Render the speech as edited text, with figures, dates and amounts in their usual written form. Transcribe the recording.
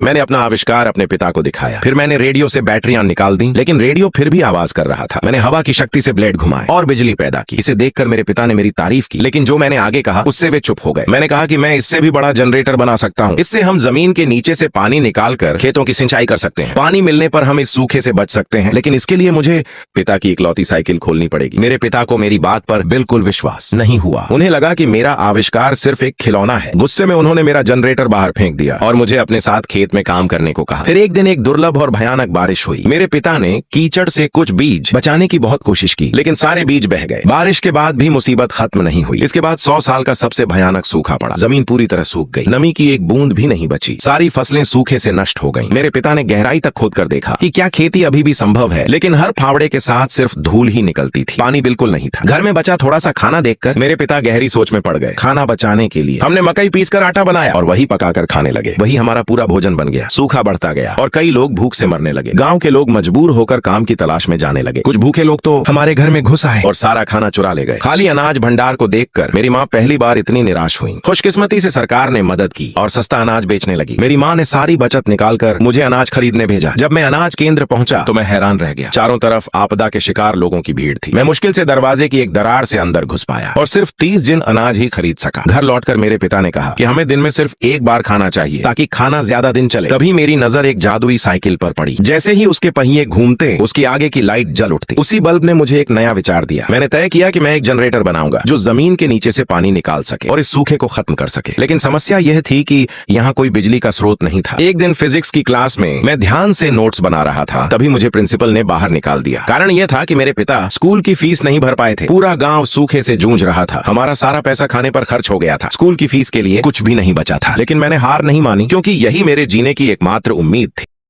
मैंने अपना आविष्कार अपने पिता को दिखाया। फिर मैंने रेडियो से बैटरियां निकाल दी, लेकिन रेडियो फिर भी आवाज कर रहा था। मैंने हवा की शक्ति से ब्लेड घुमाए और बिजली पैदा की। इसे देखकर मेरे पिता ने मेरी तारीफ की, लेकिन जो मैंने आगे कहा उससे वे चुप हो गए। मैंने कहा कि मैं इससे भी बड़ा जनरेटर बना सकता हूँ। इससे हम जमीन के नीचे से पानी निकालकर खेतों की सिंचाई कर सकते हैं। पानी मिलने पर हम इस सूखे से बच सकते हैं, लेकिन इसके लिए मुझे पिता की इकलौती साइकिल खोलनी पड़ेगी। मेरे पिता को मेरी बात पर बिल्कुल विश्वास नहीं हुआ। उन्हें लगा कि मेरा आविष्कार सिर्फ एक खिलौना है। गुस्से में उन्होंने मेरा जनरेटर बाहर फेंक दिया और मुझे अपने साथ खेत में काम करने को कहा। फिर एक दिन एक दुर्लभ और भयानक बारिश हुई। मेरे पिता ने कीचड़ से कुछ बीज बचाने की बहुत कोशिश की, लेकिन सारे बीज बह गए। बारिश के बाद भी मुसीबत खत्म नहीं हुई। इसके बाद 100 साल का सबसे भयानक सूखा पड़ा। जमीन पूरी तरह सूख गई, नमी की एक बूंद भी नहीं बची। सारी फसलें सूखे से नष्ट हो गईं। मेरे पिता ने गहराई तक खोद कर देखा कि क्या खेती अभी भी संभव है, लेकिन हर फावड़े के साथ सिर्फ धूल ही निकलती थी। पानी बिल्कुल नहीं था। घर में बचा थोड़ा सा खाना देखकर मेरे पिता गहरी सोच में पड़ गए। खाना बचाने के लिए हमने मकई पीसकर आटा बनाया और वही पकाकर खाने लगे। वही हमारा पूरा भोजन बन गया। सूखा बढ़ता गया और कई लोग भूख से मरने लगे। गांव के लोग मजबूर होकर काम की तलाश में जाने लगे। कुछ भूखे लोग तो हमारे घर में घुस आए और सारा खाना चुरा ले गए। खाली अनाज भंडार को देखकर मेरी माँ पहली बार इतनी निराश हुई। खुशकिस्मती से सरकार ने मदद की और सस्ता अनाज बेचने लगी। मेरी माँ ने सारी बचत निकालकर मुझे अनाज खरीदने भेजा। जब मैं अनाज केंद्र पहुंचा तो मैं हैरान रह गया। चारों तरफ आपदा के शिकार लोगों की भीड़ थी। मैं मुश्किल से दरवाजे की एक दरार से अंदर घुस पाया और सिर्फ 30 जिन अनाज ही खरीद सका। घर लौटकर मेरे पिता ने कहा कि हमें दिन में सिर्फ एक बार खाना चाहिए ताकि खाना ज्यादा दिन चले। तभी मेरी नजर एक जादुई साइकिल पर पड़ी। जैसे ही उसके पहिए घूमते उसकी आगे की लाइट जल उठती। उसी बल्ब ने मुझे एक नया विचार दिया। मैंने तय किया कि मैं एक जनरेटर बनाऊंगा जो जमीन के नीचे से पानी निकाल सके और इस सूखे को खत्म कर सके। लेकिन समस्या यह थी कि यहाँ कोई बिजली का स्रोत नहीं था। एक दिन फिजिक्स की क्लास में मैं ध्यान से नोट्स बना रहा था, तभी मुझे प्रिंसिपल ने बाहर निकाल दिया। कारण यह था कि मेरे पिता स्कूल की फीस नहीं भर पाए थे। पूरा गांव सूखे से जूझ रहा था। हमारा सारा पैसा खाने पर खर्च हो गया था। स्कूल की फीस के लिए कुछ भी नहीं बचा था। लेकिन मैंने हार नहीं मानी, क्योंकि यही मेरे जीने की एकमात्र उम्मीद थी।